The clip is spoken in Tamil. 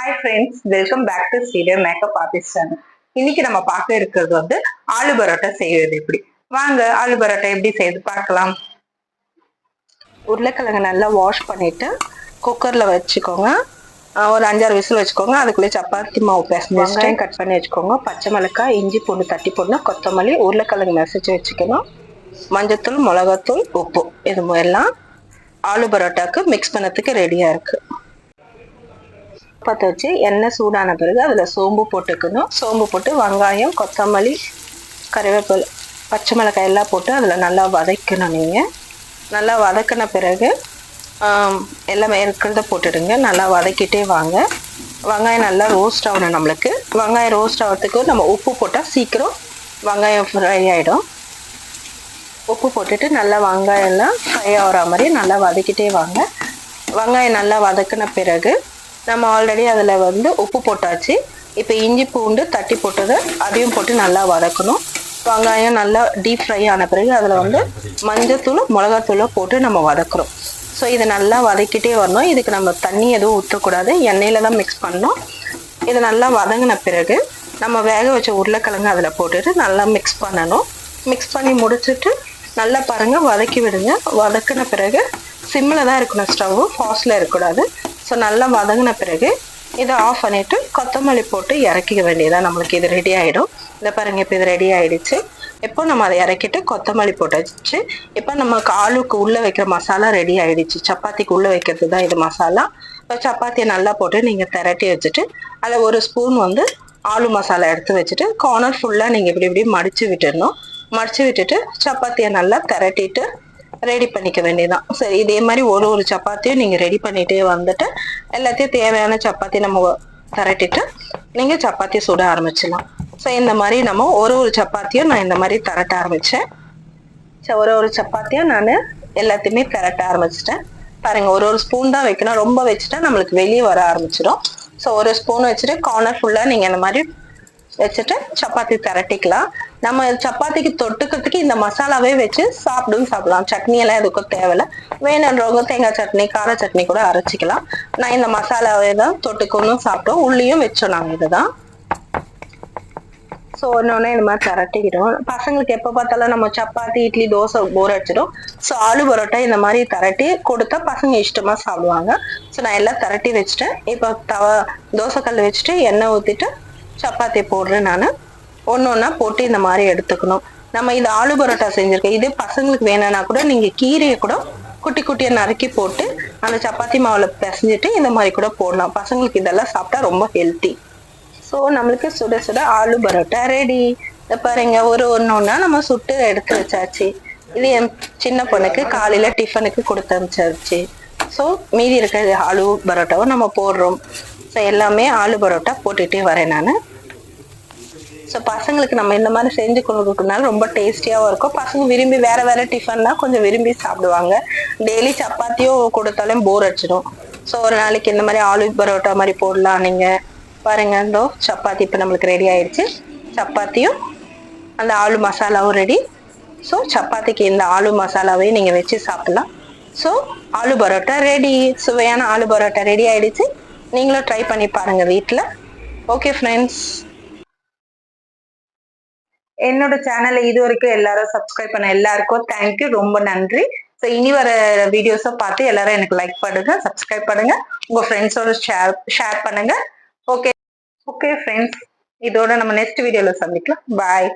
Hi friends, welcome back to Studio Makeup Artist channel. இன்னைக்கு நம்ம பார்க்க இருக்கிறது ஆலு பரோட்டா செய்வது எப்படி. வாங்க ஆலு பரோட்டா எப்படி செய்து பார்க்கலாம். உருளைக்கிழங்கு நல்லா வாஷ் பண்ணிட்டு குக்கர்ல வச்சுக்கோங்க. ஒரு 5-6 விசில் வச்சுக்கோங்க. அதுக்குள்ளே சப்பாத்தி மாவு பேசஞ்சு வெங்காயம் கட் பண்ணி வச்சுக்கோங்க. பச்சை மிளகாய், இஞ்சி பூண்டு தட்டி போடணும். கொத்தமல்லி, உருளைக்கிழங்கு மசிச்சு வச்சுக்கணும். மஞ்சத்தூள், மிளகாத்தூள், உப்பு இது எல்லாம் ஆலு பரோட்டாக்கு மிக்ஸ் பண்ணதுக்கு ரெடியா இருக்கு. பற்ற வச்சு எண்ணெய் சூடான பிறகு அதில் சோம்பு போட்டுக்கணும். சோம்பு போட்டு வெங்காயம், கொத்தமல்லி, கறிவேப்பிலை, பச்சை மிளகாய் எல்லாம் போட்டு அதில் நல்லா வதக்கணும். நீங்கள் நல்லா வதக்கின பிறகு எல்லாமே இருக்கிறத போட்டுடுங்க. நல்லா வதக்கிட்டே வாங்க. வெங்காயம் நல்லா ரோஸ்ட் ஆகணும். நம்மளுக்கு வெங்காயம் ரோஸ்ட் ஆகிறதுக்கு நம்ம உப்பு போட்டால் சீக்கிரம் வெங்காயம் ஃப்ரை ஆகிடும். உப்பு போட்டுட்டு நல்லா வெங்காயம் எல்லாம் ஃப்ரை ஆகிற மாதிரி நல்லா வதக்கிட்டே வாங்க. வெங்காயம் நல்லா வதக்கின பிறகு நம்ம ஆல்ரெடி அதில் உப்பு போட்டாச்சு. இப்போ இஞ்சி பூண்டு தட்டி போட்டதை அதையும் போட்டு நல்லா வதக்கணும். வெங்காயம் நல்லா டீப் ஃப்ரை ஆன பிறகு அதில் மஞ்சத்தூள், மிளகாத்தூளை போட்டு நம்ம வதக்குறோம். ஸோ இதை நல்லா வதக்கிட்டே வரணும். இதுக்கு நம்ம தண்ணி எதுவும் ஊற்றக்கூடாது, எண்ணெயில் தான் மிக்ஸ் பண்ணணும். இதை நல்லா வதங்கின பிறகு நம்ம வேக வச்ச உருளைக்கிழங்கு அதில் போட்டுட்டு நல்லா மிக்ஸ் பண்ணணும். மிக்ஸ் பண்ணி முடிச்சுட்டு நல்லா பாருங்கள் வதக்கி விடுங்க. வதக்கின பிறகு சிம்மில் தான் இருக்கணும், ஸ்டவ்வு ஃபாஸ்ட்டில் இருக்கக்கூடாது. ஸோ நல்லா வதங்கின பிறகு இதை ஆஃப் பண்ணிவிட்டு கொத்தமல்லி போட்டு இறக்கிக்க வேண்டியதான். நம்மளுக்கு இது ரெடி ஆகிடும். இதை பாருங்கள், இப்போ இது ரெடி ஆகிடுச்சு. இப்போ நம்ம அதை இறக்கிட்டு கொத்தமல்லி போட்டு வச்சு இப்போ நமக்கு ஆளுக்கு உள்ளே வைக்கிற மசாலா ரெடி ஆகிடுச்சு. சப்பாத்திக்கு உள்ளே வைக்கிறது தான் இது மசாலா. இப்போ சப்பாத்தியை நல்லா போட்டு நீங்கள் திரட்டி வச்சுட்டு அதில் ஒரு ஸ்பூன் ஆலு மசாலா எடுத்து வச்சுட்டு கார்னர் ஃபுல்லாக நீங்கள் இப்படி மடித்து விட்டுடணும். மடித்து விட்டுட்டு சப்பாத்தியை நல்லா திரட்டிட்டு ரெடி பண்ணிக்க வேண்டியதான். சரி, இதே மாதிரி ஒரு சப்பாத்தியும் நீங்கள் ரெடி பண்ணிட்டே வந்துட்டு எல்லாத்தையும் தேவையான சப்பாத்தி நம்ம திரட்டிட்டு நீங்கள் சப்பாத்தி சுட ஆரம்பிச்சிடலாம். ஸோ இந்த மாதிரி நம்ம ஒரு சப்பாத்தியும் நான் இந்த மாதிரி திரட்ட ஆரம்பித்தேன். ஸோ ஒரு சப்பாத்தியும் நான் எல்லாத்தையுமே திரட்ட ஆரம்பிச்சிட்டேன். பாருங்கள், ஒரு ஸ்பூன் தான் வைக்கணும். ரொம்ப வச்சுட்டா நம்மளுக்கு வெளியே வர ஆரம்பிச்சிடும். ஸோ ஒரு ஸ்பூன் வச்சுட்டு கார்னர் ஃபுல்லாக நீங்கள் இந்த மாதிரி வச்சுட்டு சப்பாத்தி திரட்டிக்கலாம். நம்ம சப்பாத்திக்கு தொட்டுக்கிறதுக்கு இந்த மசாலாவே வச்சு சாப்பிடலாம். சட்னி எல்லாம் எதுக்கும் தேவையில்லை. வேணுன்றவங்க தேங்காய் சட்னி, கார சட்னி கூட அரைச்சிக்கலாம். நான் இந்த மசாலாவே தான் தொட்டுக்கணும் சாப்பிட்டோம். உள்ளியும் வச்சோம் நாங்கள் இதுதான். ஸோ ஒன்னொன்னே இந்த மாதிரி திரட்டிக்கிட்டோம். பசங்களுக்கு எப்போ பார்த்தாலும் நம்ம சப்பாத்தி, இட்லி, தோசை போர் அடிச்சிடும். ஸோ ஆலு பரோட்டா இந்த மாதிரி திரட்டி கொடுத்தா பசங்க இஷ்டமாக சாப்பிடுவாங்க. ஸோ நான் எல்லாம் திரட்டி வச்சுட்டேன். இப்போ தோசைக்கல் வச்சுட்டு எண்ணெய் ஊற்றிட்டு சப்பாத்தி போடுறேன். நான் ஒன்று போட்டு இந்த மாதிரி எடுத்துக்கணும். நம்ம இது ஆலு பரோட்டா செஞ்சுருக்கேன். இதே பசங்களுக்கு வேணும்னா கூட நீங்கள் கீரையை கூட குட்டி குட்டியாக நறுக்கி போட்டு அந்த சப்பாத்தி மாவில் பிசைஞ்சிட்டு இந்த மாதிரி கூட போடலாம். பசங்களுக்கு இதெல்லாம் சாப்பிட்டா ரொம்ப ஹெல்த்தி. ஸோ நம்மளுக்கு சுட சுட ஆலு பரோட்டா ரெடி. இதை பாருங்க, ஒன்றா நம்ம சுட்டு எடுத்து வச்சாச்சு. இது என் சின்ன பொண்ணுக்கு காலையில் டிஃபனுக்கு கொடுத்து அனுப்பிச்சாச்சு. ஸோ மீதி இருக்கிற ஆலு பரோட்டாவும் நம்ம போடுறோம். ஸோ எல்லாமே ஆலு பரோட்டா போட்டுகிட்டே வரேன் நான். ஸோ பசங்களுக்கு நம்ம இந்த மாதிரி செஞ்சு கொடுக்கறதுனால ரொம்ப டேஸ்டியாகவும் இருக்கும். பசங்க விரும்பி வேறு டிஃபன்னா கொஞ்சம் விரும்பி சாப்பிடுவாங்க. டெய்லி சப்பாத்தியும் கொடுத்தாலும் போர் அடிச்சிடும். ஸோ ஒரு நாளைக்கு இந்த மாதிரி ஆலு பரோட்டா மாதிரி போடலாம். நீங்கள் பாருங்க, இந்த சப்பாத்தி இப்போ நம்மளுக்கு ரெடி ஆயிடுச்சு. சப்பாத்தியும் அந்த ஆலு மசாலாவும் ரெடி. ஸோ சப்பாத்திக்கு இந்த ஆலு மசாலாவையும் நீங்கள் வச்சு சாப்பிடலாம். So aloo parotta ready. சுவையான ஆலு பரோட்டா ரெடி ஆயிடுச்சு. நீங்களும் ட்ரை பண்ணி பாருங்க வீட்டில். ஓகே ஃப்ரெண்ட்ஸ், என்னோட சேனலை இது வரைக்கும் எல்லாரும் சப்ஸ்கிரைப் பண்ண எல்லாருக்கும் தேங்க்யூ, ரொம்ப நன்றி. ஸோ இனி வர வீடியோஸை பார்த்து எல்லாரும் எனக்கு லைக் பண்ணுங்க, சப்ஸ்கிரைப் பண்ணுங்க, உங்க ஃப்ரெண்ட்ஸோட ஷேர் பண்ணுங்க. ஓகே ஃப்ரெண்ட்ஸ், இதோட நம்ம நெக்ஸ்ட் வீடியோல சந்திக்கலாம். பாய்.